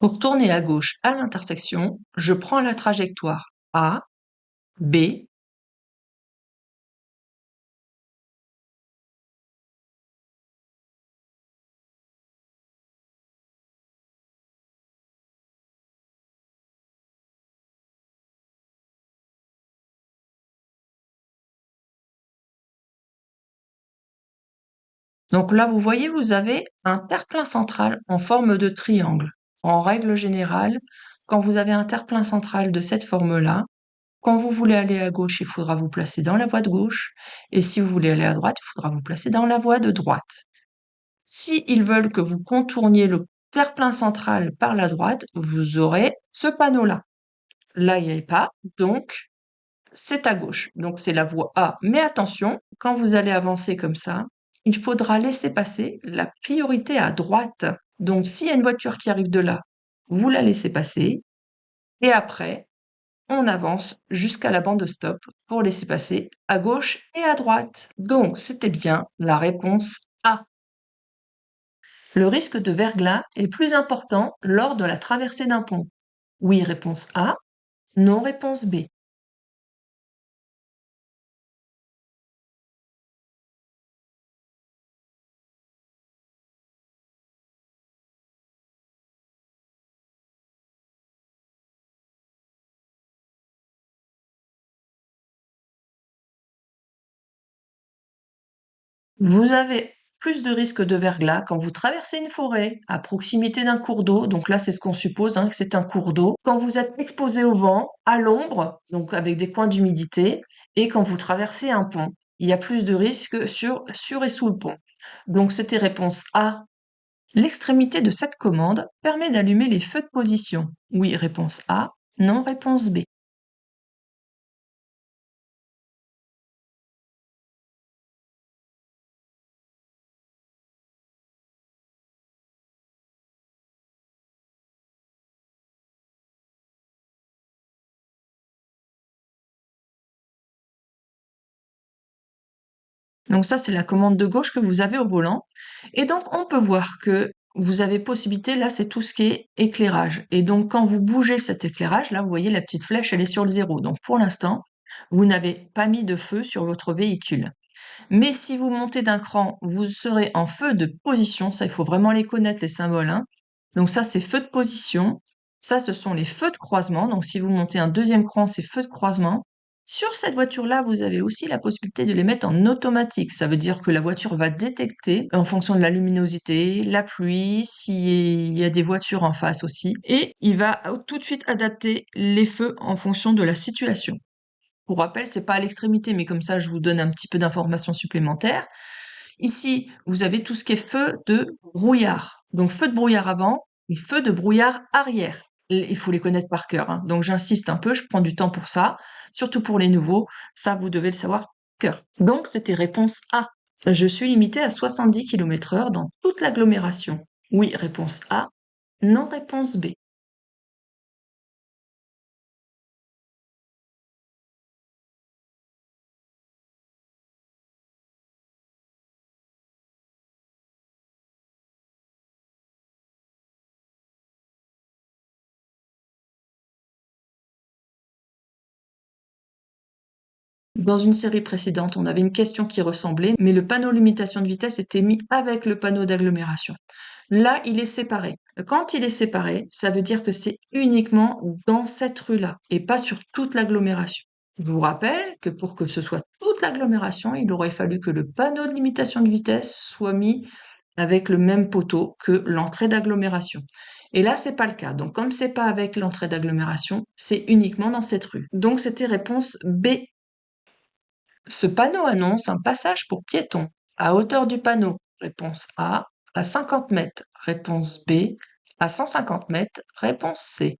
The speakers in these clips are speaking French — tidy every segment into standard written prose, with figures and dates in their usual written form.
Pour tourner à gauche à l'intersection, je prends la trajectoire A, B, donc là, vous voyez, vous avez un terre-plein central en forme de triangle. En règle générale, quand vous avez un terre-plein central de cette forme-là, quand vous voulez aller à gauche, il faudra vous placer dans la voie de gauche, et si vous voulez aller à droite, il faudra vous placer dans la voie de droite. Si ils veulent que vous contourniez le terre-plein central par la droite, vous aurez ce panneau-là. Là, il n'y a pas, donc c'est à gauche, donc c'est la voie A. Mais attention, quand vous allez avancer comme ça, il faudra laisser passer la priorité à droite. Donc s'il y a une voiture qui arrive de là, vous la laissez passer, et après, on avance jusqu'à la bande de stop pour laisser passer à gauche et à droite. Donc c'était bien la réponse A. Le risque de verglas est plus important lors de la traversée d'un pont. Oui, réponse A. Non, réponse B. Vous avez plus de risques de verglas quand vous traversez une forêt à proximité d'un cours d'eau. Donc là, c'est ce qu'on suppose, hein, que c'est un cours d'eau. Quand vous êtes exposé au vent, à l'ombre, donc avec des coins d'humidité, et quand vous traversez un pont. Il y a plus de risques sur et sous le pont. Donc c'était réponse A. L'extrémité de cette commande permet d'allumer les feux de position. Oui, réponse A. Non, réponse B. Donc ça, c'est la commande de gauche que vous avez au volant. Et donc, on peut voir que vous avez possibilité, là, c'est tout ce qui est éclairage. Et donc, quand vous bougez cet éclairage, là, vous voyez la petite flèche, elle est sur le 0. Donc, pour l'instant, vous n'avez pas mis de feu sur votre véhicule. Mais si vous montez d'un cran, vous serez en feu de position. Ça, il faut vraiment les connaître, les symboles, hein. Donc ça, c'est feu de position. Ça, ce sont les feux de croisement. Donc si vous montez un deuxième cran, c'est feu de croisement. Sur cette voiture-là, vous avez aussi la possibilité de les mettre en automatique. Ça veut dire que la voiture va détecter en fonction de la luminosité, la pluie, s'il y a des voitures en face aussi. Et il va tout de suite adapter les feux en fonction de la situation. Pour rappel, c'est pas à l'extrémité, mais comme ça, je vous donne un petit peu d'informations supplémentaires. Ici, vous avez tout ce qui est feu de brouillard. Donc, feu de brouillard avant et feu de brouillard arrière. Il faut les connaître par cœur, hein. Donc, j'insiste un peu, je prends du temps pour ça. Surtout pour les nouveaux. Ça, vous devez le savoir par cœur. Donc, c'était réponse A. Je suis limité à 70 km/h dans toute l'agglomération. Oui, réponse A. Non, réponse B. Dans une série précédente, on avait une question qui ressemblait, mais le panneau limitation de vitesse était mis avec le panneau d'agglomération. Là, il est séparé. Quand il est séparé, ça veut dire que c'est uniquement dans cette rue-là et pas sur toute l'agglomération. Je vous rappelle que pour que ce soit toute l'agglomération, il aurait fallu que le panneau de limitation de vitesse soit mis avec le même poteau que l'entrée d'agglomération. Et là, c'est pas le cas. Donc, comme c'est pas avec l'entrée d'agglomération, c'est uniquement dans cette rue. Donc, c'était réponse B. Ce panneau annonce un passage pour piétons. À hauteur du panneau, réponse A. À 50 mètres, réponse B. À 150 mètres, réponse C.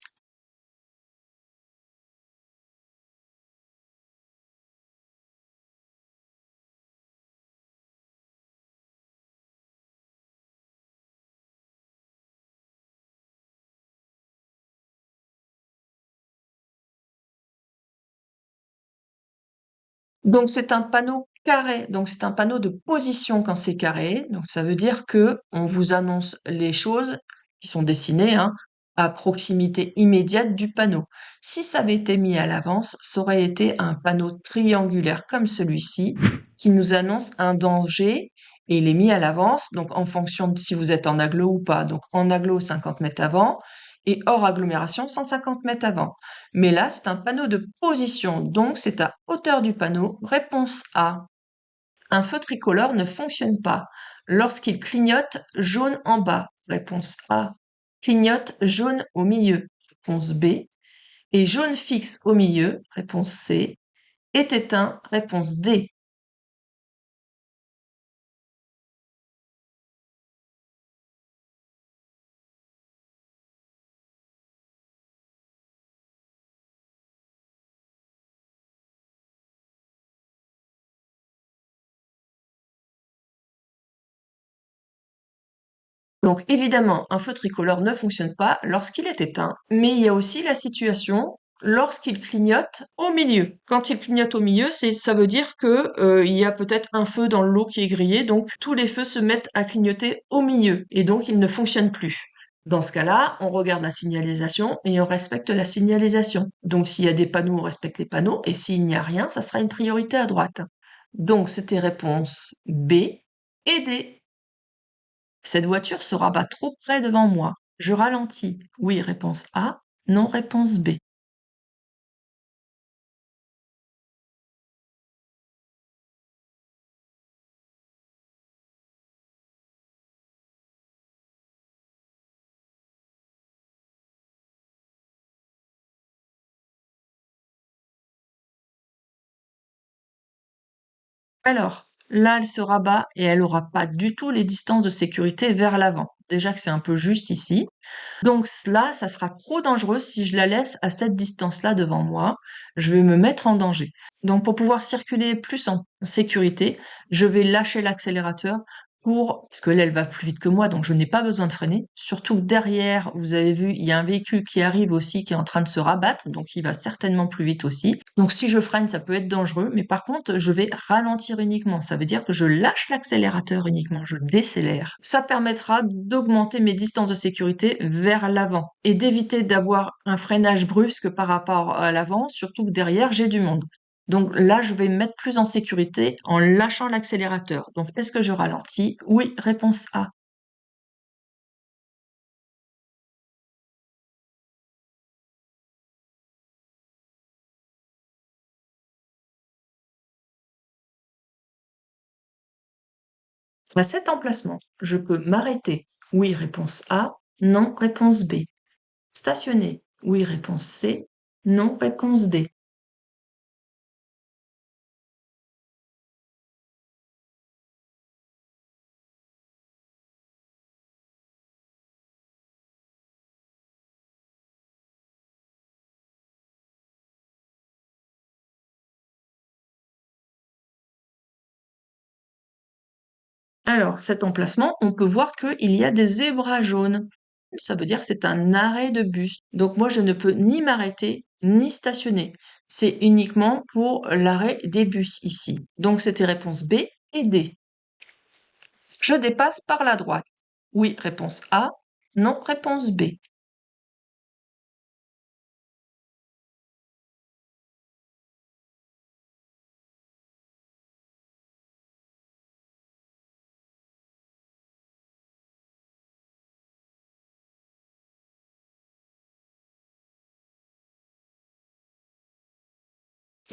Donc c'est un panneau carré, donc c'est un panneau de position quand c'est carré. Donc ça veut dire que on vous annonce les choses qui sont dessinées, hein, à proximité immédiate du panneau. Si ça avait été mis à l'avance, ça aurait été un panneau triangulaire comme celui-ci qui nous annonce un danger et il est mis à l'avance, donc en fonction de si vous êtes en agglo ou pas. Donc en agglo, 50 mètres avant et hors agglomération, 150 mètres avant. Mais là, c'est un panneau de position, donc c'est à hauteur du panneau. Réponse A. Un feu tricolore ne fonctionne pas lorsqu'il clignote jaune en bas. Réponse A. Clignote jaune au milieu. Réponse B. Et jaune fixe au milieu. Réponse C. Est éteint. Réponse D. Donc évidemment, un feu tricolore ne fonctionne pas lorsqu'il est éteint, mais il y a aussi la situation lorsqu'il clignote au milieu. Quand il clignote au milieu, ça veut dire que il y a peut-être un feu dans l'eau qui est grillé, donc tous les feux se mettent à clignoter au milieu et donc il ne fonctionne plus. Dans ce cas-là, on regarde la signalisation et on respecte la signalisation. Donc s'il y a des panneaux, on respecte les panneaux et s'il n'y a rien, ça sera une priorité à droite. Donc c'était réponse B et D. Cette voiture se rabat trop près devant moi. Je ralentis. Oui, réponse A. Non, réponse B. Alors, là, elle se rabat et elle aura pas du tout les distances de sécurité vers l'avant. Déjà que c'est un peu juste ici. Donc là, ça sera trop dangereux si je la laisse à cette distance-là devant moi. Je vais me mettre en danger. Donc pour pouvoir circuler plus en sécurité, je vais lâcher l'accélérateur parce que là, elle va plus vite que moi, donc je n'ai pas besoin de freiner. Surtout que derrière, vous avez vu, il y a un véhicule qui arrive aussi, qui est en train de se rabattre, donc il va certainement plus vite aussi. Donc si je freine, ça peut être dangereux, mais par contre, je vais ralentir uniquement. Ça veut dire que je lâche l'accélérateur uniquement, je décélère. Ça permettra d'augmenter mes distances de sécurité vers l'avant et d'éviter d'avoir un freinage brusque par rapport à l'avant, surtout que derrière, j'ai du monde. Donc là, je vais me mettre plus en sécurité en lâchant l'accélérateur. Donc, est-ce que je ralentis? Oui, réponse A. À cet emplacement, je peux m'arrêter. Oui, réponse A. Non, réponse B. Stationner. Oui, réponse C. Non, réponse D. Alors, cet emplacement, on peut voir qu'il y a des zébras jaunes. Ça veut dire que c'est un arrêt de bus. Donc moi, je ne peux ni m'arrêter, ni stationner. C'est uniquement pour l'arrêt des bus ici. Donc c'était réponse B et D. Je dépasse par la droite. Oui, réponse A. Non, réponse B.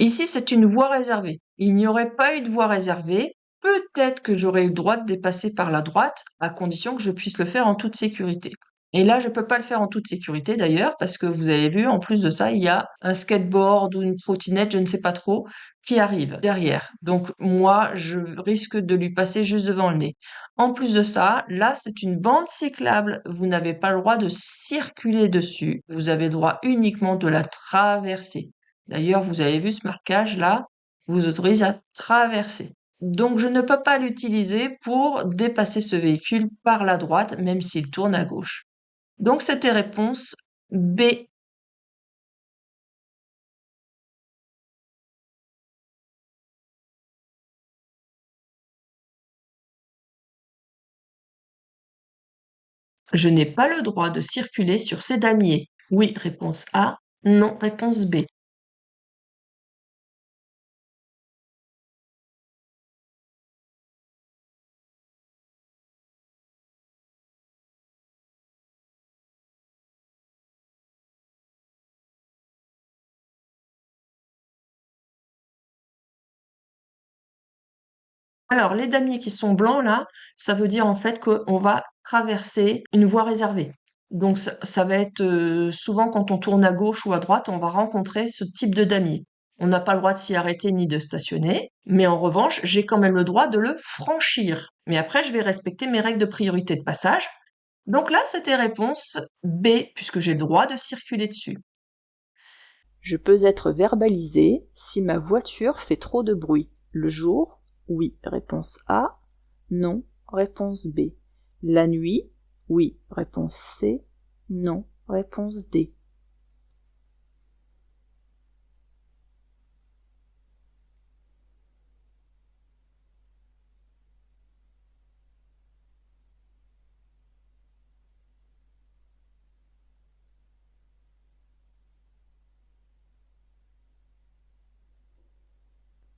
Ici, c'est une voie réservée. Il n'y aurait pas eu de voie réservée. Peut-être que j'aurais eu le droit de dépasser par la droite, à condition que je puisse le faire en toute sécurité. Et là, je peux pas le faire en toute sécurité d'ailleurs, parce que vous avez vu, en plus de ça, il y a un skateboard ou une trottinette, je ne sais pas trop, qui arrive derrière. Donc moi, je risque de lui passer juste devant le nez. En plus de ça, là, c'est une bande cyclable. Vous n'avez pas le droit de circuler dessus. Vous avez le droit uniquement de la traverser. D'ailleurs, vous avez vu ce marquage-là, vous autorise à traverser. Donc, je ne peux pas l'utiliser pour dépasser ce véhicule par la droite, même s'il tourne à gauche. Donc, c'était réponse B. Je n'ai pas le droit de circuler sur ces damiers. Oui, réponse A. Non, réponse B. Alors, les damiers qui sont blancs, là, ça veut dire en fait qu'on va traverser une voie réservée. Donc, ça va être souvent quand on tourne à gauche ou à droite, on va rencontrer ce type de damier. On n'a pas le droit de s'y arrêter ni de stationner, mais en revanche, j'ai quand même le droit de le franchir. Mais après, je vais respecter mes règles de priorité de passage. Donc là, c'était réponse B, puisque j'ai le droit de circuler dessus. Je peux être verbalisé si ma voiture fait trop de bruit. Le jour, oui, réponse A. Non, réponse B. La nuit, oui, réponse C. Non, réponse D.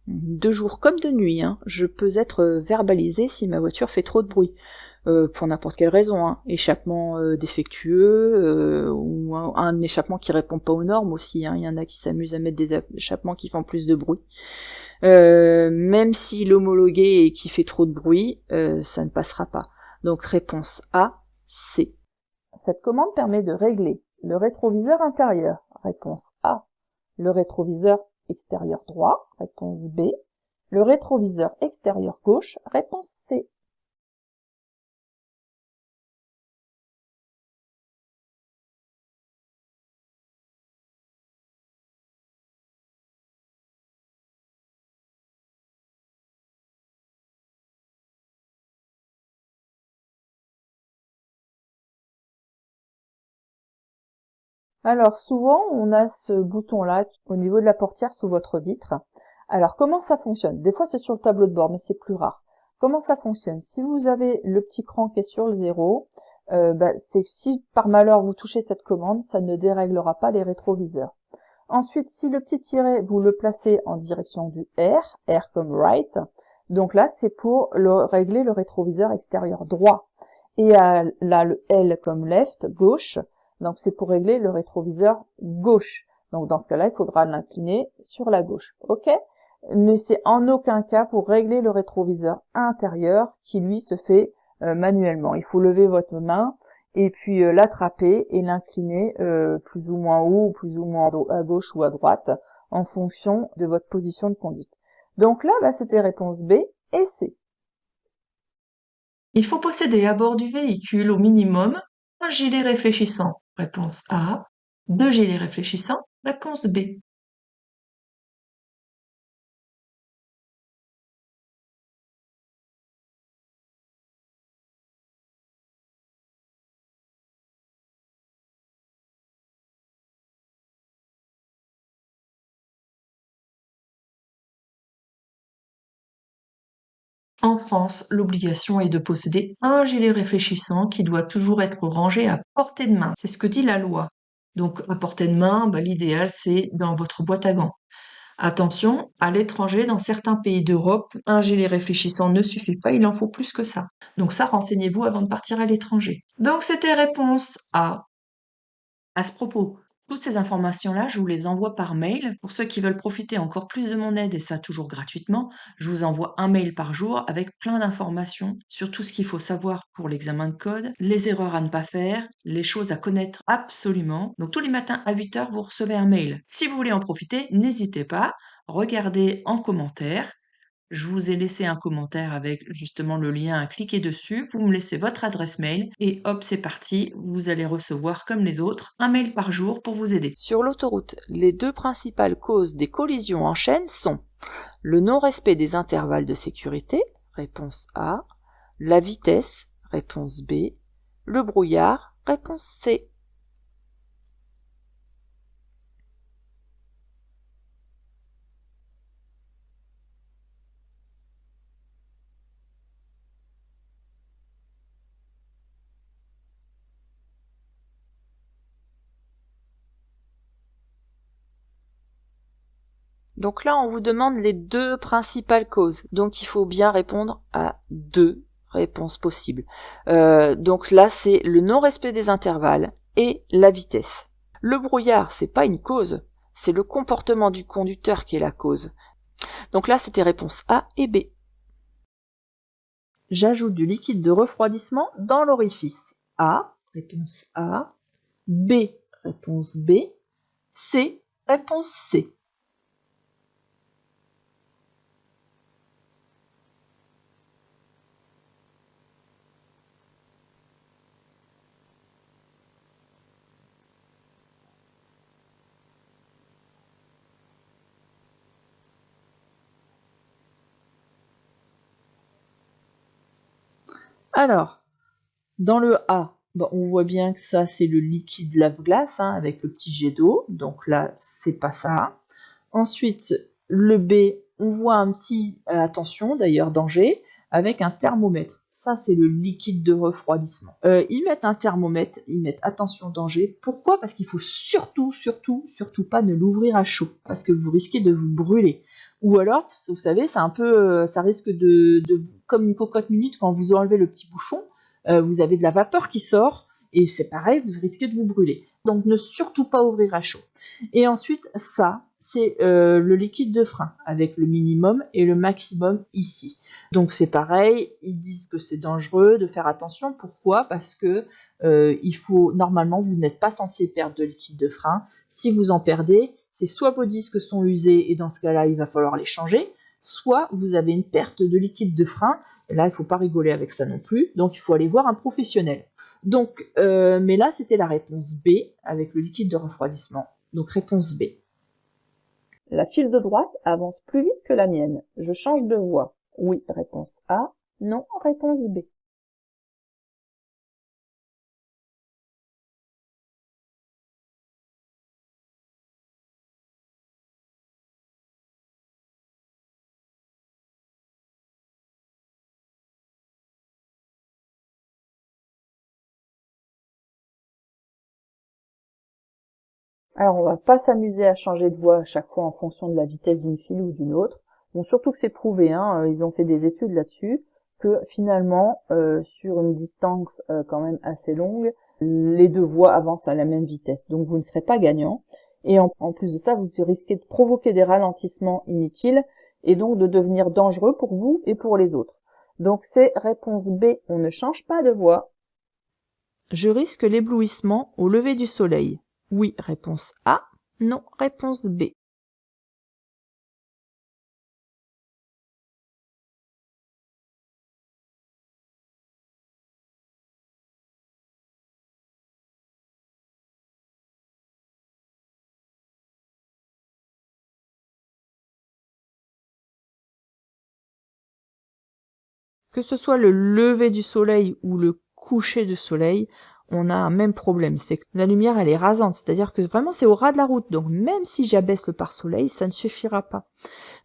De jour comme de nuit, hein, je peux être verbalisé si ma voiture fait trop de bruit. Pour n'importe quelle raison, hein. Échappement défectueux, ou un échappement qui répond pas aux normes aussi, hein. Il y en a qui s'amusent à mettre des échappements qui font plus de bruit. Même si l'homologué et qui fait trop de bruit, ça ne passera pas. Donc réponse A, C. Cette commande permet de régler le rétroviseur intérieur. Réponse A. Le rétroviseur extérieur droit. Réponse B. Le rétroviseur extérieur gauche. Réponse C. Alors souvent, on a ce bouton-là au niveau de la portière sous votre vitre. Alors comment ça fonctionne? Des fois c'est sur le tableau de bord, mais c'est plus rare. Comment ça fonctionne? Si vous avez le petit cran qui est sur le 0, c'est que si par malheur vous touchez cette commande, ça ne déréglera pas les rétroviseurs. Ensuite, si le petit tiret, vous le placez en direction du R, R comme right, donc là c'est pour régler le rétroviseur extérieur droit. Et là le L comme left, gauche, donc c'est pour régler le rétroviseur gauche. Donc dans ce cas-là, il faudra l'incliner sur la gauche. OK? Mais c'est en aucun cas pour régler le rétroviseur intérieur qui lui se fait manuellement. Il faut lever votre main et puis l'attraper et l'incliner plus ou moins haut ou plus ou moins à gauche ou à droite en fonction de votre position de conduite. Donc là, c'était réponse B et C. Il faut posséder à bord du véhicule au minimum un gilet réfléchissant. Réponse A. 2 gilets réfléchissants. Réponse B. En France, l'obligation est de posséder un gilet réfléchissant qui doit toujours être rangé à portée de main. C'est ce que dit la loi. Donc, à portée de main, l'idéal, c'est dans votre boîte à gants. Attention, à l'étranger, dans certains pays d'Europe, un gilet réfléchissant ne suffit pas, il en faut plus que ça. Donc ça, renseignez-vous avant de partir à l'étranger. Donc c'était réponse A. À ce propos, toutes ces informations-là, je vous les envoie par mail. Pour ceux qui veulent profiter encore plus de mon aide, et ça toujours gratuitement, je vous envoie un mail par jour avec plein d'informations sur tout ce qu'il faut savoir pour l'examen de code, les erreurs à ne pas faire, les choses à connaître absolument. Donc tous les matins à 8 heures, vous recevez un mail. Si vous voulez en profiter, n'hésitez pas, regardez en commentaire. Je vous ai laissé un commentaire avec justement le lien à cliquer dessus. Vous me laissez votre adresse mail et hop, c'est parti. Vous allez recevoir, comme les autres, un mail par jour pour vous aider. Sur l'autoroute, les deux principales causes des collisions en chaîne sont le non-respect des intervalles de sécurité, réponse A, la vitesse, réponse B, le brouillard, réponse C. Donc là, on vous demande les 2 principales causes. Donc il faut bien répondre à 2 réponses possibles. Donc là, c'est le non-respect des intervalles et la vitesse. Le brouillard, c'est pas une cause, c'est le comportement du conducteur qui est la cause. Donc là, c'était réponse A et B. J'ajoute du liquide de refroidissement dans l'orifice. A, réponse A. B, réponse B. C, réponse C. Alors, dans le A, on voit bien que ça c'est le liquide lave-glace avec le petit jet d'eau, donc là c'est pas ça. Ensuite, le B, on voit un petit, attention d'ailleurs, danger, avec un thermomètre. Ça c'est le liquide de refroidissement. Ils mettent un thermomètre, ils mettent attention danger. Pourquoi? Parce qu'il faut surtout pas ne l'ouvrir à chaud, parce que vous risquez de vous brûler. Ou alors, vous savez, c'est un peu, ça risque de comme une cocotte minute quand vous enlevez le petit bouchon, vous avez de la vapeur qui sort et c'est pareil, vous risquez de vous brûler. Donc ne surtout pas ouvrir à chaud. Et ensuite, ça, c'est le liquide de frein avec le minimum et le maximum ici. Donc c'est pareil, ils disent que c'est dangereux de faire attention. Pourquoi? Parce que il faut normalement, vous n'êtes pas censé perdre de liquide de frein. Si vous en perdez, c'est soit vos disques sont usés et dans ce cas-là, il va falloir les changer, soit vous avez une perte de liquide de frein. Et là, il ne faut pas rigoler avec ça non plus. Donc, il faut aller voir un professionnel. Donc, mais là, c'était la réponse B avec le liquide de refroidissement. Donc, réponse B. La file de droite avance plus vite que la mienne. Je change de voie. Oui, réponse A. Non, réponse B. Alors, on va pas s'amuser à changer de voie à chaque fois en fonction de la vitesse d'une file ou d'une autre. Bon, surtout que c'est prouvé, ils ont fait des études là-dessus, que finalement, sur une distance quand même assez longue, les 2 voies avancent à la même vitesse. Donc, vous ne serez pas gagnant. Et en plus de ça, vous risquez de provoquer des ralentissements inutiles et donc de devenir dangereux pour vous et pour les autres. Donc, c'est réponse B, on ne change pas de voie. Je risque l'éblouissement au lever du soleil. Oui, réponse A. Non, réponse B. Que ce soit le lever du soleil ou le coucher du soleil, on a un même problème, c'est que la lumière elle est rasante, c'est-à-dire que vraiment c'est au ras de la route, donc même si j'abaisse le pare-soleil, ça ne suffira pas.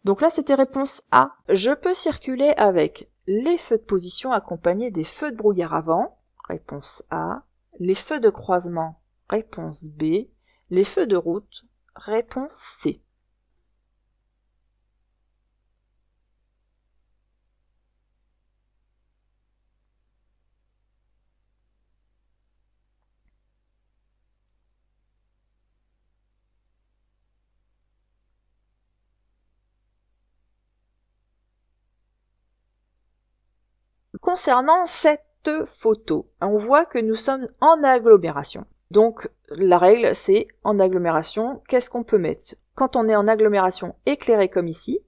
Donc là c'était réponse A. Je peux circuler avec les feux de position accompagnés des feux de brouillard avant, réponse A, les feux de croisement, réponse B, les feux de route, réponse C. Concernant cette photo, on voit que nous sommes en agglomération. Donc la règle c'est en agglomération, qu'est-ce qu'on peut mettre? Quand on est en agglomération éclairée comme ici,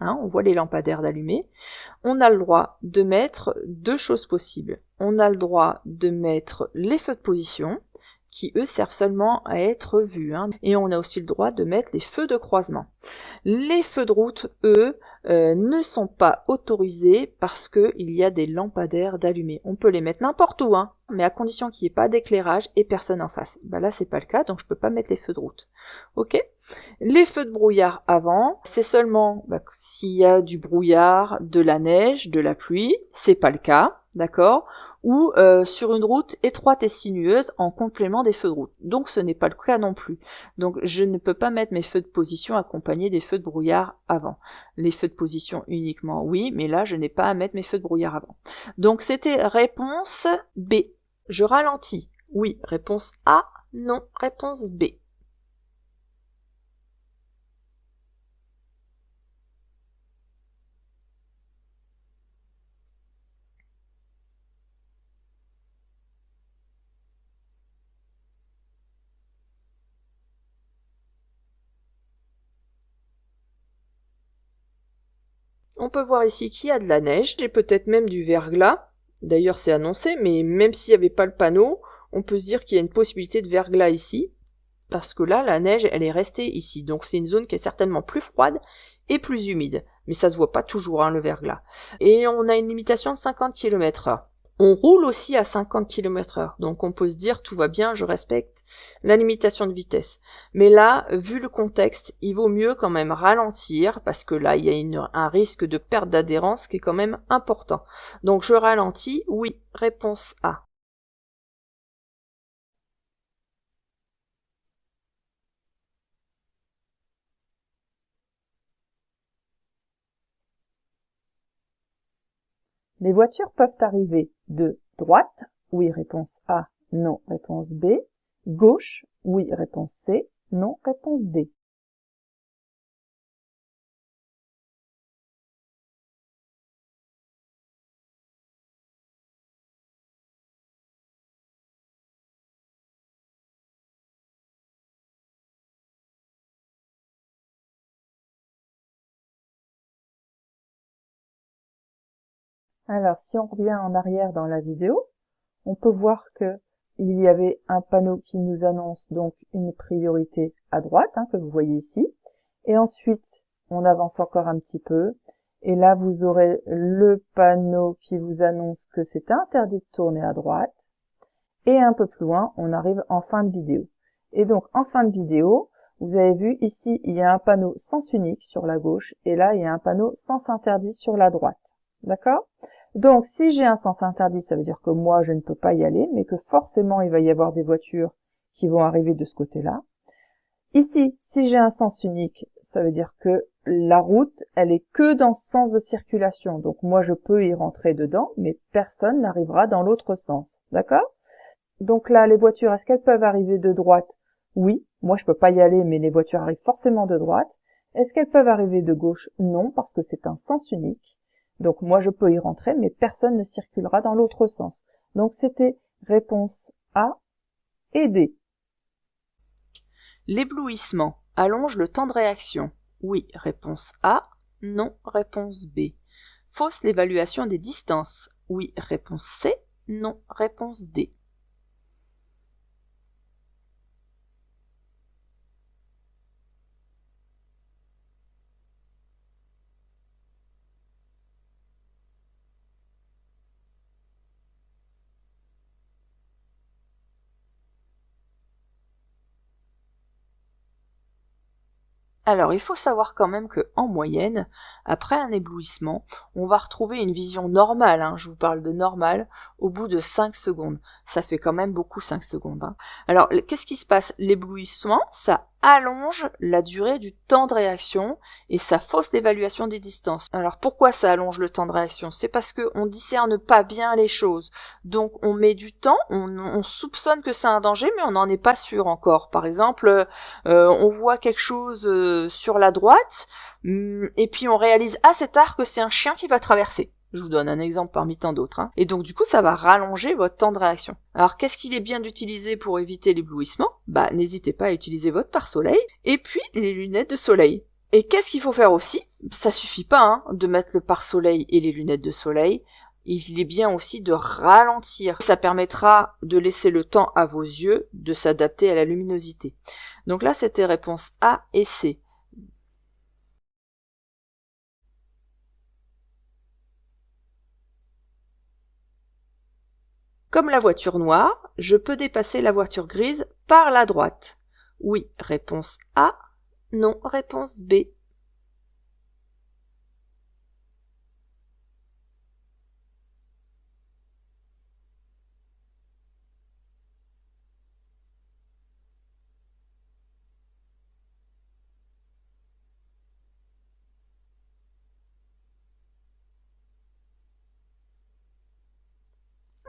on voit les lampadaires d'allumés, on a le droit de mettre 2 choses possibles. On a le droit de mettre les feux de position, qui eux servent seulement à être vus, et on a aussi le droit de mettre les feux de croisement. Les feux de route, eux, ne sont pas autorisés parce qu'il y a des lampadaires d'allumés. On peut les mettre n'importe où, mais à condition qu'il n'y ait pas d'éclairage et personne en face. Là, c'est pas le cas, donc je peux pas mettre les feux de route. Ok ? Les feux de brouillard avant, c'est seulement s'il y a du brouillard, de la neige, de la pluie, c'est pas le cas, d'accord ? ou sur une route étroite et sinueuse en complément des feux de route. Donc ce n'est pas le cas non plus. Donc je ne peux pas mettre mes feux de position accompagnés des feux de brouillard avant. Les feux de position uniquement, oui, mais là je n'ai pas à mettre mes feux de brouillard avant. Donc c'était réponse B. Je ralentis. Oui, réponse A. Non, réponse B. On peut voir ici qu'il y a de la neige et peut-être même du verglas. D'ailleurs c'est annoncé, mais même s'il n'y avait pas le panneau, on peut se dire qu'il y a une possibilité de verglas ici. Parce que là, la neige, elle est restée ici. Donc c'est une zone qui est certainement plus froide et plus humide. Mais ça se voit pas toujours, hein, le verglas. Et on a une limitation de 50 km/h. On roule aussi à 50 km/h. Donc on peut se dire, tout va bien, je respecte la limitation de vitesse. Mais là, vu le contexte, il vaut mieux quand même ralentir, parce que là, il y a un risque de perte d'adhérence qui est quand même important. Donc je ralentis, oui, réponse A. Les voitures peuvent arriver de droite, oui, réponse A, non, réponse B. Gauche, oui, réponse C, non, réponse D. Alors, si on revient en arrière dans la vidéo, on peut voir que il y avait un panneau qui nous annonce donc une priorité à droite, hein, que vous voyez ici. Et ensuite, on avance encore un petit peu. Et là, vous aurez le panneau qui vous annonce que c'est interdit de tourner à droite. Et un peu plus loin, on arrive en fin de vidéo. Et donc, en fin de vidéo, vous avez vu ici, il y a un panneau sens unique sur la gauche. Et là, il y a un panneau sens interdit sur la droite. D'accord ? Donc, si j'ai un sens interdit, ça veut dire que moi, je ne peux pas y aller, mais que forcément, il va y avoir des voitures qui vont arriver de ce côté-là. Ici, si j'ai un sens unique, ça veut dire que la route, elle est que dans ce sens de circulation. Donc, moi, je peux y rentrer dedans, mais personne n'arrivera dans l'autre sens. D'accord ? Donc là, les voitures, est-ce qu'elles peuvent arriver de droite? Oui. Moi, je peux pas y aller, mais les voitures arrivent forcément de droite. Est-ce qu'elles peuvent arriver de gauche? Non, parce que c'est un sens unique. Donc moi, je peux y rentrer, mais personne ne circulera dans l'autre sens. Donc c'était réponse A et D. L'éblouissement allonge le temps de réaction. Oui, réponse A. Non, réponse B. Fausse l'évaluation des distances. Oui, réponse C. Non, réponse D. Alors, il faut savoir quand même que, en moyenne, après un éblouissement, on va retrouver une vision normale, hein, je vous parle de normale, au bout de 5 secondes. Ça fait quand même beaucoup 5 secondes. Hein. Alors, qu'est-ce qui se passe? L'éblouissement, ça allonge la durée du temps de réaction et ça fausse l'évaluation des distances. Alors, pourquoi ça allonge le temps de réaction? C'est parce qu'on discerne pas bien les choses. Donc, on met du temps, on soupçonne que c'est un danger, mais on n'en est pas sûr encore. Par exemple, on voit quelque chose sur la droite, et puis on réalise assez tard que c'est un chien qui va traverser. Je vous donne un exemple parmi tant d'autres. Hein. Et donc du coup, ça va rallonger votre temps de réaction. Alors qu'est-ce qu'il est bien d'utiliser pour éviter l'éblouissement? Bah n'hésitez pas à utiliser votre pare-soleil, et puis les lunettes de soleil. Et qu'est-ce qu'il faut faire aussi? Ça suffit pas hein, de mettre le pare-soleil et les lunettes de soleil. Il est bien aussi de ralentir. Ça permettra de laisser le temps à vos yeux de s'adapter à la luminosité. Donc là, c'était réponse A et C. Comme la voiture noire, je peux dépasser la voiture grise par la droite. Oui, réponse A. Non, réponse B.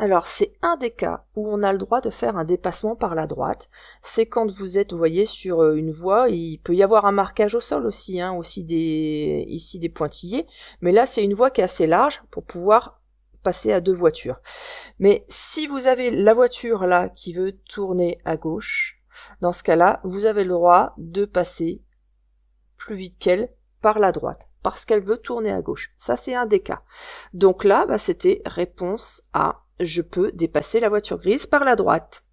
Alors, c'est un des cas où on a le droit de faire un dépassement par la droite. C'est quand vous êtes, vous voyez, sur une voie, il peut y avoir un marquage au sol aussi, hein, aussi ici des pointillés. Mais là, c'est une voie qui est assez large pour pouvoir passer à deux voitures. Mais si vous avez la voiture là qui veut tourner à gauche, dans ce cas-là, vous avez le droit de passer plus vite qu'elle par la droite, parce qu'elle veut tourner à gauche. Ça, c'est un des cas. Donc là, c'était réponse A. Je peux dépasser la voiture grise par la droite.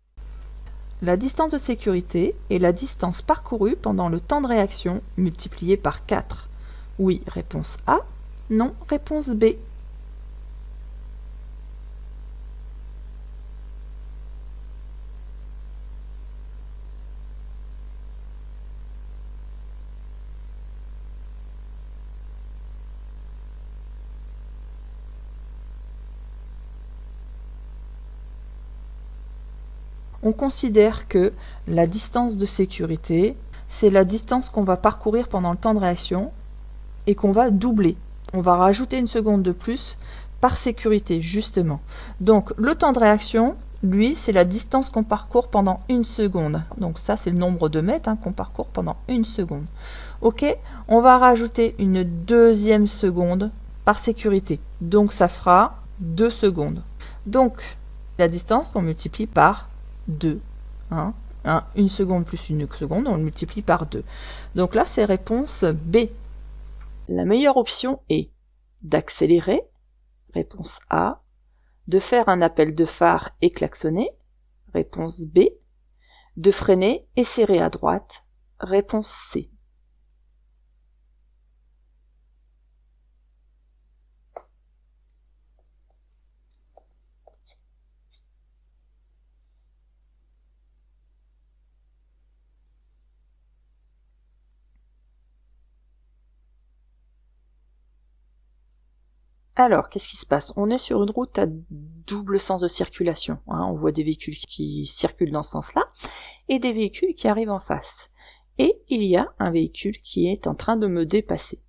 La distance de sécurité est la distance parcourue pendant le temps de réaction multiplié par 4. Oui, réponse A. Non, réponse B. On considère que la distance de sécurité, c'est la distance qu'on va parcourir pendant le temps de réaction et qu'on va doubler. On va rajouter une seconde de plus par sécurité, justement. Donc, le temps de réaction, lui, c'est la distance qu'on parcourt pendant une seconde. Donc ça, c'est le nombre de mètres qu'on parcourt pendant une seconde. Ok, on va rajouter une deuxième seconde par sécurité. Donc, ça fera 2 secondes. Donc, la distance, on multiplie par 2. Une seconde plus une seconde, on le multiplie par 2. Donc là, c'est réponse B. La meilleure option est d'accélérer, réponse A, de faire un appel de phare et klaxonner, réponse B, de freiner et serrer à droite, réponse C. Alors, qu'est-ce qui se passe? On est sur une route à double sens de circulation. On voit des véhicules qui circulent dans ce sens-là et des véhicules qui arrivent en face. Et il y a un véhicule qui est en train de me dépasser.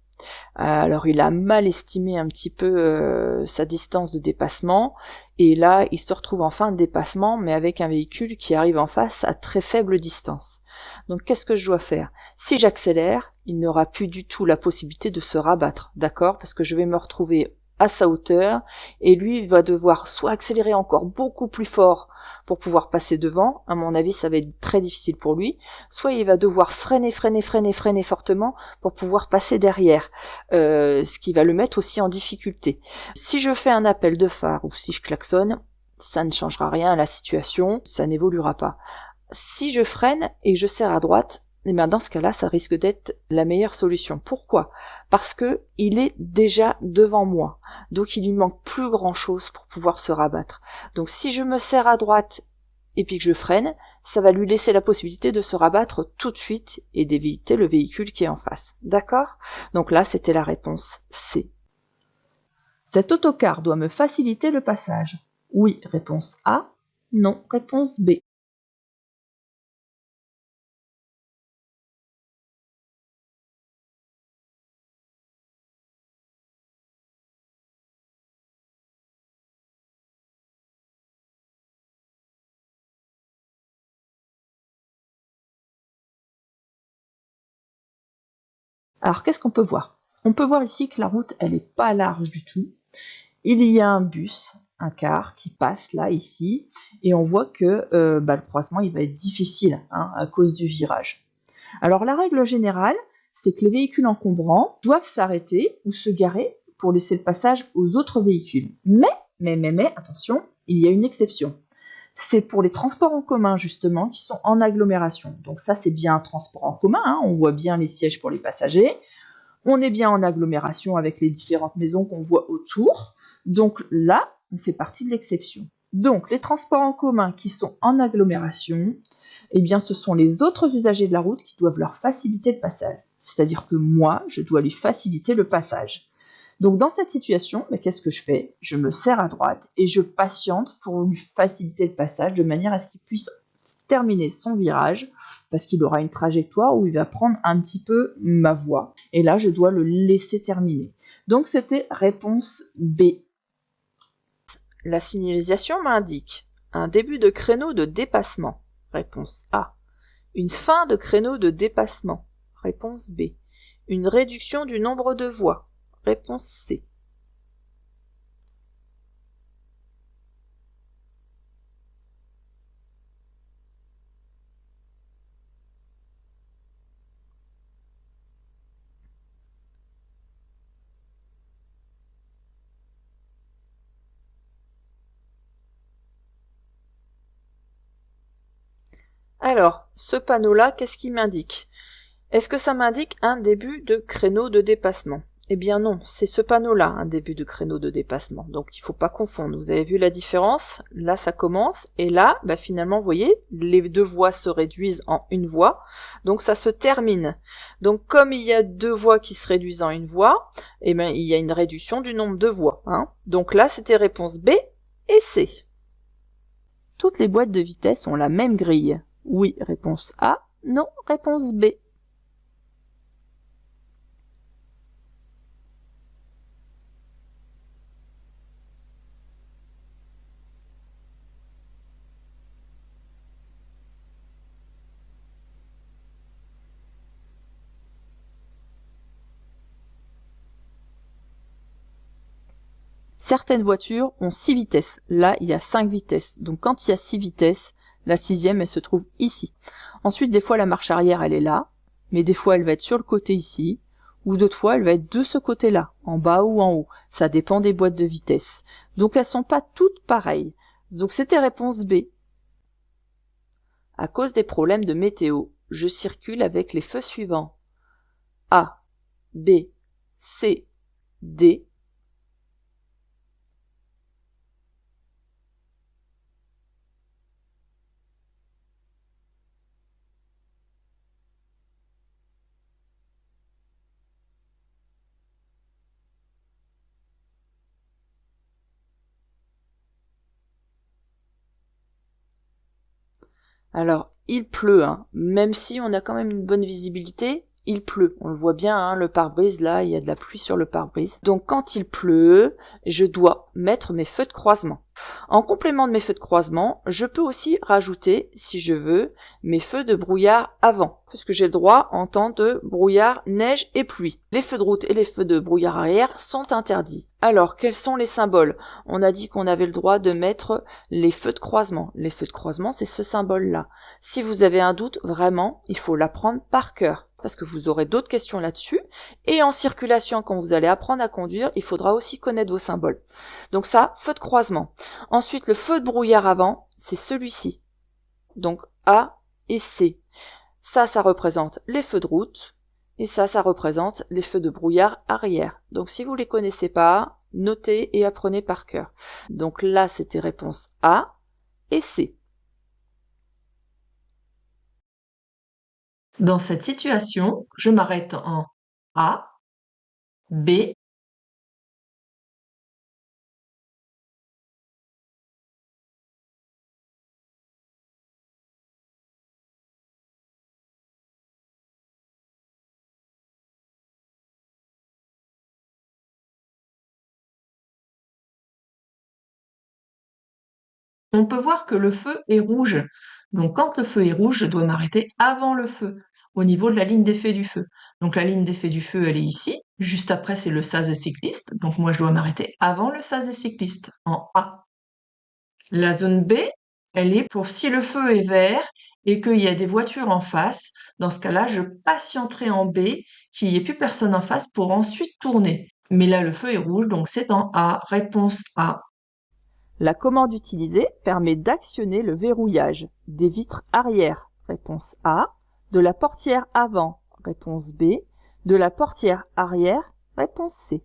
Alors, il a mal estimé un petit peu sa distance de dépassement et là, il se retrouve en fin de dépassement mais avec un véhicule qui arrive en face à très faible distance. Donc, qu'est-ce que je dois faire? Si j'accélère, il n'aura plus du tout la possibilité de se rabattre, d'accord? Parce que je vais me retrouver à sa hauteur et lui il va devoir soit accélérer encore beaucoup plus fort pour pouvoir passer devant, à mon avis ça va être très difficile pour lui, soit il va devoir freiner fortement pour pouvoir passer derrière, ce qui va le mettre aussi en difficulté. Si je fais un appel de phare ou si je klaxonne, ça ne changera rien à la situation, ça n'évoluera pas. Si je freine et je serre à droite, et bien dans ce cas-là, ça risque d'être la meilleure solution. Pourquoi? Parce que il est déjà devant moi. Donc il lui manque plus grand-chose pour pouvoir se rabattre. Donc si je me serre à droite et puis que je freine, ça va lui laisser la possibilité de se rabattre tout de suite et d'éviter le véhicule qui est en face. D'accord? Donc là, c'était la réponse C. Cet autocar doit me faciliter le passage. Oui, réponse A. Non, réponse B. Alors, qu'est-ce qu'on peut voir? On peut voir ici que la route, elle n'est pas large du tout. Il y a un bus, un car qui passe là, ici, et on voit que le croisement, il va être difficile à cause du virage. Alors, la règle générale, c'est que les véhicules encombrants doivent s'arrêter ou se garer pour laisser le passage aux autres véhicules. Mais, attention, il y a une exception. C'est pour les transports en commun, justement, qui sont en agglomération. Donc ça, c'est bien un transport en commun, on voit bien les sièges pour les passagers. On est bien en agglomération avec les différentes maisons qu'on voit autour. Donc là, on fait partie de l'exception. Donc les transports en commun qui sont en agglomération, eh bien ce sont les autres usagers de la route qui doivent leur faciliter le passage. C'est-à-dire que moi, je dois lui faciliter le passage. Donc dans cette situation, qu'est-ce que je fais? Je me serre à droite et je patiente pour lui faciliter le passage de manière à ce qu'il puisse terminer son virage parce qu'il aura une trajectoire où il va prendre un petit peu ma voie. Et là, je dois le laisser terminer. Donc c'était réponse B. La signalisation m'indique un début de créneau de dépassement. Réponse A. Une fin de créneau de dépassement. Réponse B. Une réduction du nombre de voies. Réponse C. Alors, ce panneau-là, qu'est-ce qu'il m'indique? Est-ce que ça m'indique un début de créneau de dépassement? Eh bien non, c'est ce panneau-là, un début de créneau de dépassement. Donc il ne faut pas confondre. Vous avez vu la différence? Là, ça commence. Et là, finalement, vous voyez, les deux voies se réduisent en une voie. Donc ça se termine. Donc comme il y a deux voies qui se réduisent en une voie, eh bien, il y a une réduction du nombre de voies. Donc là, c'était réponse B et C. Toutes les boîtes de vitesse ont la même grille. Oui, réponse A. Non, réponse B. Certaines voitures ont 6 vitesses. Là, il y a 5 vitesses. Donc quand il y a 6 vitesses, la 6e, elle se trouve ici. Ensuite, des fois, la marche arrière, elle est là. Mais des fois, elle va être sur le côté ici. Ou d'autres fois, elle va être de ce côté-là, en bas ou en haut. Ça dépend des boîtes de vitesse. Donc elles sont pas toutes pareilles. Donc c'était réponse B. À cause des problèmes de météo, je circule avec les feux suivants. A, B, C, D. Alors, il pleut, même si on a quand même une bonne visibilité, il pleut. On le voit bien, le pare-brise, là, il y a de la pluie sur le pare-brise. Donc, quand il pleut, je dois mettre mes feux de croisement. En complément de mes feux de croisement, je peux aussi rajouter, si je veux, mes feux de brouillard avant, parce que j'ai le droit en temps de brouillard, neige et pluie. Les feux de route et les feux de brouillard arrière sont interdits. Alors, quels sont les symboles? On a dit qu'on avait le droit de mettre les feux de croisement. Les feux de croisement, c'est ce symbole-là. Si vous avez un doute, vraiment, il faut l'apprendre par cœur, parce que vous aurez d'autres questions là-dessus. Et en circulation, quand vous allez apprendre à conduire, il faudra aussi connaître vos symboles. Donc ça, feu de croisement. Ensuite, le feu de brouillard avant, c'est celui-ci. Donc A et C. Ça représente les feux de route. Et ça représente les feux de brouillard arrière. Donc si vous ne les connaissez pas, notez et apprenez par cœur. Donc là, c'était réponse A et C. Dans cette situation, je m'arrête en A, B, on peut voir que le feu est rouge. Donc quand le feu est rouge, je dois m'arrêter avant le feu, au niveau de la ligne d'effet du feu. Donc la ligne d'effet du feu, elle est ici. Juste après, c'est le sas des cyclistes. Donc moi, je dois m'arrêter avant le sas des cyclistes, en A. La zone B, elle est pour si le feu est vert et qu'il y a des voitures en face. Dans ce cas-là, je patienterai en B, qu'il n'y ait plus personne en face pour ensuite tourner. Mais là, le feu est rouge, donc c'est en A. Réponse A. La commande utilisée permet d'actionner le verrouillage des vitres arrière, réponse A, de la portière avant, réponse B, de la portière arrière, réponse C.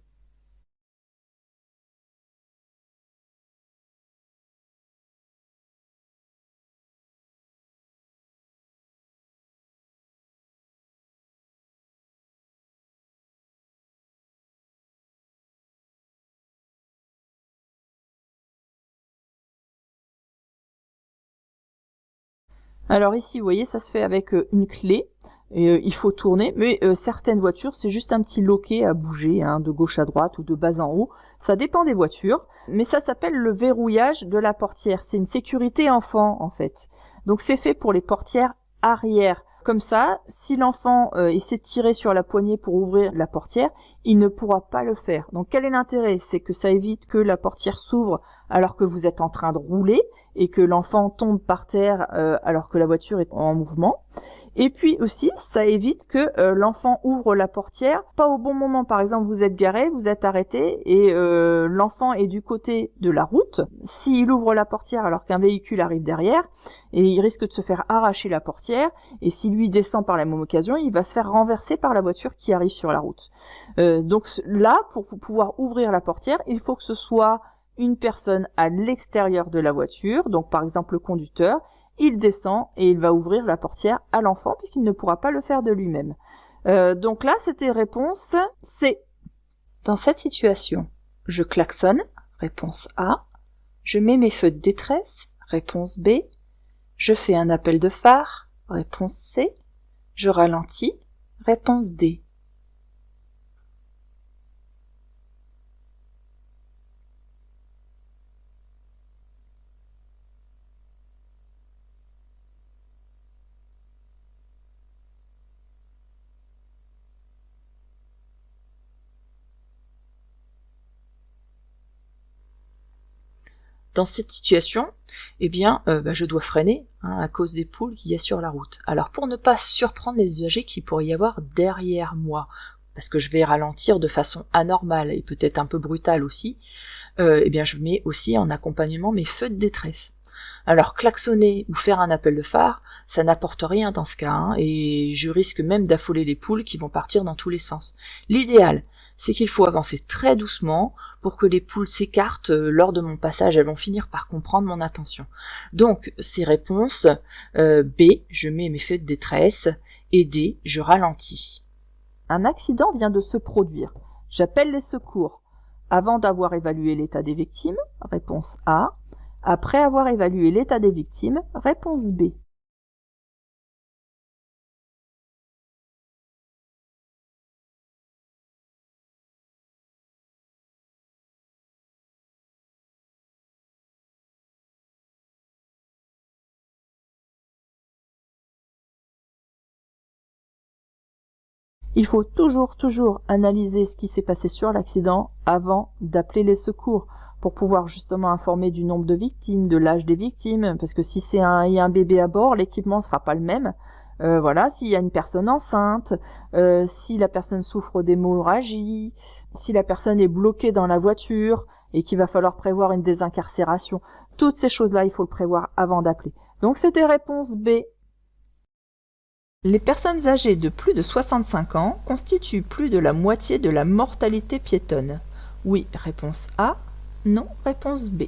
Alors ici, vous voyez, ça se fait avec une clé. Et il faut tourner, mais certaines voitures, c'est juste un petit loquet à bouger, hein, de gauche à droite ou de bas en haut. Ça dépend des voitures, mais ça s'appelle le verrouillage de la portière. C'est une sécurité enfant, en fait. Donc c'est fait pour les portières arrière. Comme ça, si l'enfant essaie de tirer sur la poignée pour ouvrir la portière, il ne pourra pas le faire. Donc quel est l'intérêt? C'est que ça évite que la portière s'ouvre alors que vous êtes en train de rouler et que l'enfant tombe par terre alors que la voiture est en mouvement. Et puis aussi, ça évite que l'enfant ouvre la portière pas au bon moment. Par exemple, vous êtes garé, vous êtes arrêté et l'enfant est du côté de la route. S'il ouvre la portière alors qu'un véhicule arrive derrière, et il risque de se faire arracher la portière. Et s'il lui descend par la même occasion, il va se faire renverser par la voiture qui arrive sur la route. Donc là, pour pouvoir ouvrir la portière, il faut que ce soit une personne à l'extérieur de la voiture, donc par exemple le conducteur. Il descend et il va ouvrir la portière à l'enfant puisqu'il ne pourra pas le faire de lui-même. Donc là, c'était réponse C. Dans cette situation, je klaxonne, réponse A. Je mets mes feux de détresse, réponse B. Je fais un appel de phare, réponse C. Je ralentis, réponse D. Dans cette situation, eh bien, je dois freiner à cause des poules qu'il y a sur la route. Alors pour ne pas surprendre les usagers qu'il pourrait y avoir derrière moi, parce que je vais ralentir de façon anormale et peut-être un peu brutale aussi, eh bien je mets aussi en accompagnement mes feux de détresse. Alors klaxonner ou faire un appel de phare, ça n'apporte rien dans ce cas, hein, et je risque même d'affoler les poules qui vont partir dans tous les sens. L'idéal, c'est qu'il faut avancer très doucement pour que les poules s'écartent lors de mon passage. Elles vont finir par comprendre mon attention. Donc, ces réponses, B, je mets mes feux de détresse, et D, je ralentis. Un accident vient de se produire. J'appelle les secours. Avant d'avoir évalué l'état des victimes, réponse A. Après avoir évalué l'état des victimes, réponse B. Il faut toujours analyser ce qui s'est passé sur l'accident avant d'appeler les secours pour pouvoir justement informer du nombre de victimes, de l'âge des victimes, parce que si il y a un bébé à bord, l'équipement ne sera pas le même. Voilà, s'il y a une personne enceinte, si la personne souffre d'hémorragie, si la personne est bloquée dans la voiture et qu'il va falloir prévoir une désincarcération. Toutes ces choses-là, il faut le prévoir avant d'appeler. Donc c'était réponse B. Les personnes âgées de plus de 65 ans constituent plus de la moitié de la mortalité piétonne. Oui, réponse A. Non, réponse B.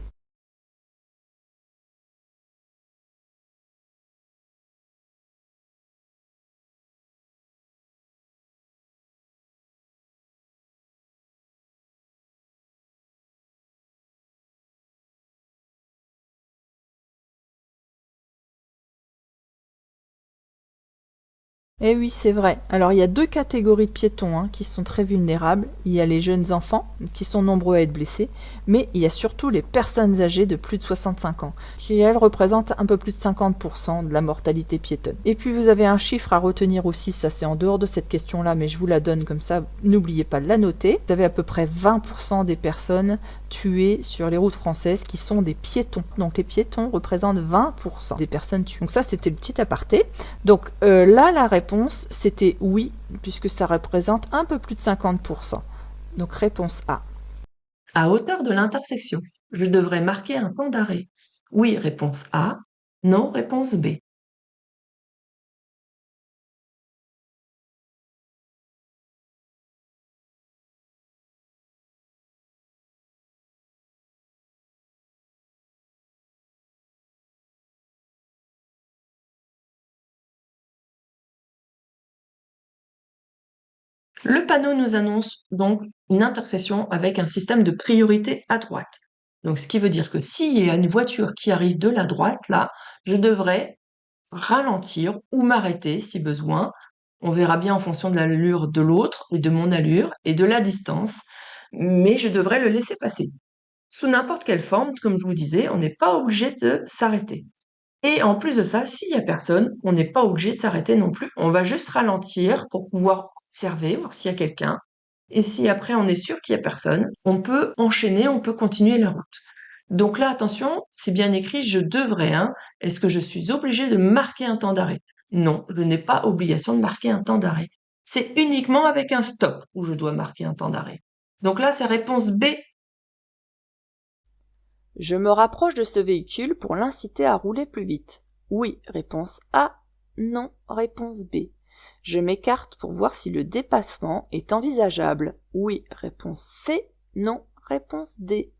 Eh oui, c'est vrai. Alors il y a deux catégories de piétons qui sont très vulnérables. Il y a les jeunes enfants, qui sont nombreux à être blessés, mais il y a surtout les personnes âgées de plus de 65 ans, qui elles représentent un peu plus de 50% de la mortalité piétonne. Et puis vous avez un chiffre à retenir aussi, ça c'est en dehors de cette question-là, mais je vous la donne comme ça, n'oubliez pas de la noter. Vous avez à peu près 20% des personnes tuées sur les routes françaises qui sont des piétons. Donc les piétons représentent 20% des personnes tuées. Donc ça c'était le petit aparté. Donc là la réponse c'était oui, puisque ça représente un peu plus de 50%. Donc réponse A. À hauteur de l'intersection, je devrais marquer un point d'arrêt. Oui, réponse A. Non, réponse B. Le panneau nous annonce donc une intersection avec un système de priorité à droite. Donc, ce qui veut dire que s'il y a une voiture qui arrive de la droite, là, je devrais ralentir ou m'arrêter si besoin On verra bien en fonction de l'allure de l'autre et de mon allure et de la distance, mais je devrais le laisser passer. Sous n'importe quelle forme, comme je vous disais, on n'est pas obligé de s'arrêter. Et en plus de ça, s'il y a personne, on n'est pas obligé de s'arrêter non plus. On va juste ralentir pour pouvoir observer, voir s'il y a quelqu'un. Et si après on est sûr qu'il y a personne, on peut enchaîner, on peut continuer la route. Donc là, attention, c'est bien écrit, je devrais, hein. Est-ce que je suis obligé de marquer un temps d'arrêt? Non, je n'ai pas obligation de marquer un temps d'arrêt. C'est uniquement avec un stop où je dois marquer un temps d'arrêt. Donc là, c'est réponse B. Je me rapproche de ce véhicule pour l'inciter à rouler plus vite. Oui, réponse A. Non, réponse B. Je m'écarte pour voir si le dépassement est envisageable. Oui, réponse C. Non, réponse D.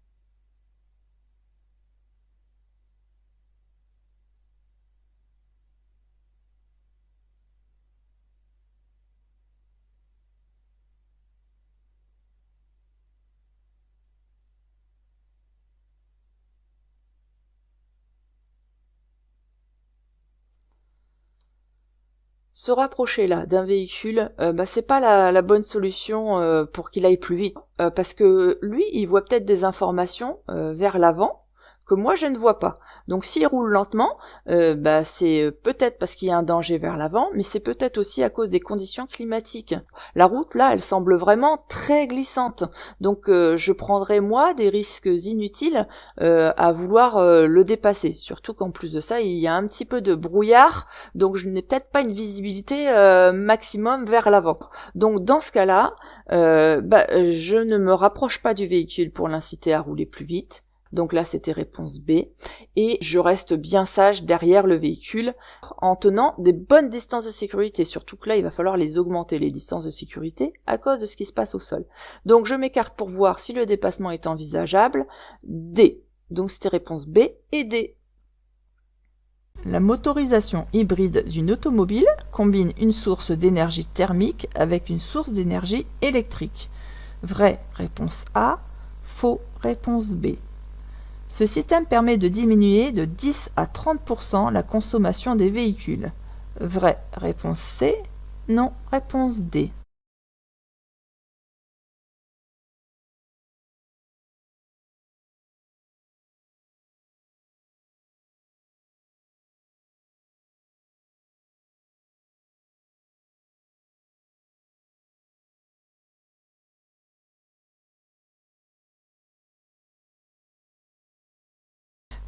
Se rapprocher là d'un véhicule, c'est pas la bonne solution pour qu'il aille plus vite, parce que lui, il voit peut-être des informations vers l'avant que moi je ne vois pas. Donc s'il roule lentement, c'est peut-être parce qu'il y a un danger vers l'avant, mais c'est peut-être aussi à cause des conditions climatiques. La route là, elle semble vraiment très glissante, donc je prendrais moi des risques inutiles à vouloir le dépasser. Surtout qu'en plus de ça, il y a un petit peu de brouillard, donc je n'ai peut-être pas une visibilité maximum vers l'avant. Donc dans ce cas-là, je ne me rapproche pas du véhicule pour l'inciter à rouler plus vite. Donc là, c'était réponse B. Et je reste bien sage derrière le véhicule en tenant des bonnes distances de sécurité. Surtout que là, il va falloir les augmenter, les distances de sécurité, à cause de ce qui se passe au sol. Donc je m'écarte pour voir si le dépassement est envisageable. D. Donc c'était réponse B et D. La motorisation hybride d'une automobile combine une source d'énergie thermique avec une source d'énergie électrique. Vrai, réponse A. Faux, réponse B. Ce système permet de diminuer de 10 à 30% la consommation des véhicules. Vrai, réponse C. Non, réponse D.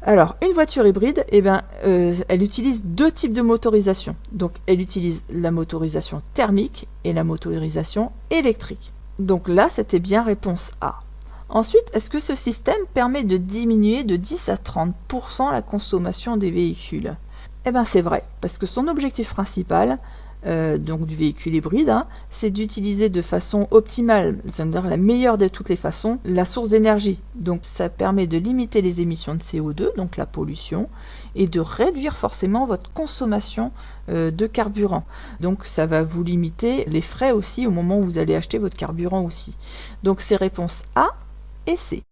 Alors, une voiture hybride, elle utilise deux types de motorisation. Donc, elle utilise la motorisation thermique et la motorisation électrique. Donc là, c'était bien réponse A. Ensuite, est-ce que ce système permet de diminuer de 10 à 30% la consommation des véhicules? Eh bien, c'est vrai, parce que son objectif principal, donc du véhicule hybride, c'est d'utiliser de façon optimale, c'est-à-dire la meilleure de toutes les façons, la source d'énergie. Donc ça permet de limiter les émissions de CO2, donc la pollution, et de réduire forcément votre consommation de carburant. Donc ça va vous limiter les frais aussi au moment où vous allez acheter votre carburant aussi. Donc c'est réponse A et C.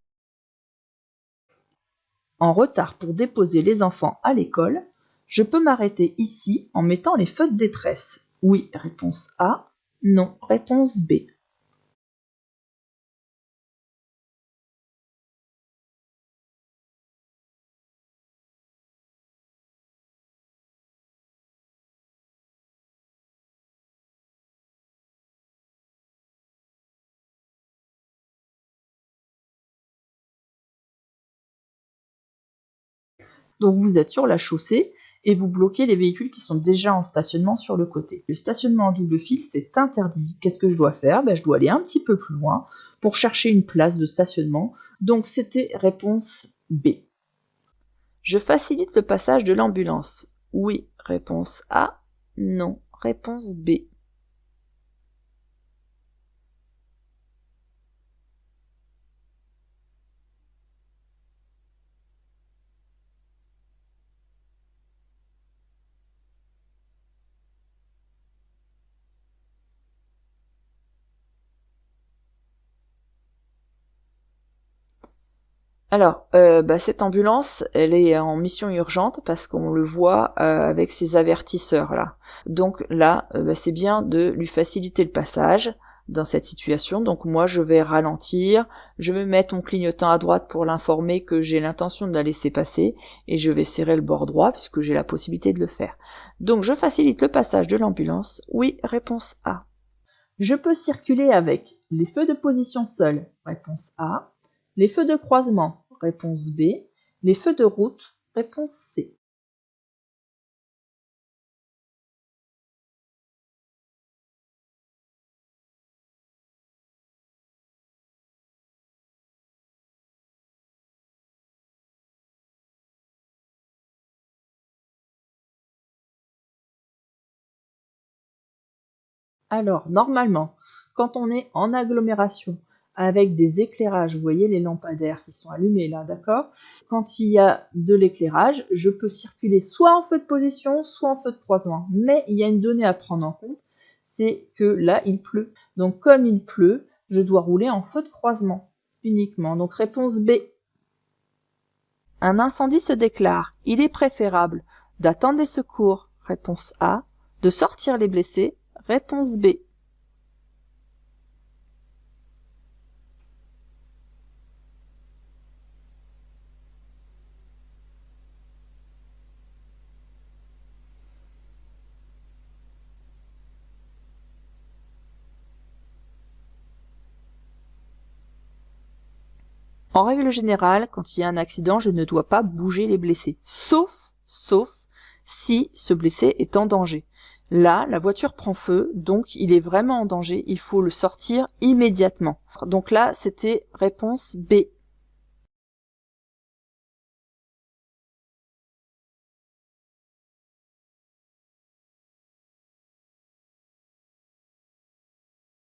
En retard pour déposer les enfants à l'école, je peux m'arrêter ici en mettant les feux de détresse. Oui, réponse A. Non, réponse B. Donc vous êtes sur la chaussée et vous bloquez les véhicules qui sont déjà en stationnement sur le côté. Le stationnement en double fil, c'est interdit. Qu'est-ce que je dois faire? Je dois aller un petit peu plus loin pour chercher une place de stationnement. Donc c'était réponse B. Je facilite le passage de l'ambulance. Oui, réponse A. Non, réponse B. Alors, cette ambulance, elle est en mission urgente parce qu'on le voit avec ces avertisseurs là. Donc là, c'est bien de lui faciliter le passage dans cette situation. Donc moi, je vais ralentir, je vais mettre mon clignotant à droite pour l'informer que j'ai l'intention de la laisser passer et je vais serrer le bord droit puisque j'ai la possibilité de le faire. Donc je facilite le passage de l'ambulance. Oui, réponse A. Je peux circuler avec les feux de position seuls. Réponse A. Les feux de croisement. Réponse B. Les feux de route. Réponse C. Alors, normalement, quand on est en agglomération avec des éclairages, vous voyez les lampadaires qui sont allumés là, d'accord? Quand il y a de l'éclairage, je peux circuler soit en feu de position, soit en feu de croisement. Mais il y a une donnée à prendre en compte, c'est que là, il pleut. Donc, comme il pleut, je dois rouler en feu de croisement uniquement. Donc, réponse B. Un incendie se déclare. Il est préférable d'attendre des secours. Réponse A. De sortir les blessés. Réponse B. En règle générale, quand il y a un accident, je ne dois pas bouger les blessés. Sauf si ce blessé est en danger. Là, la voiture prend feu, donc il est vraiment en danger, il faut le sortir immédiatement. Donc là, c'était réponse B.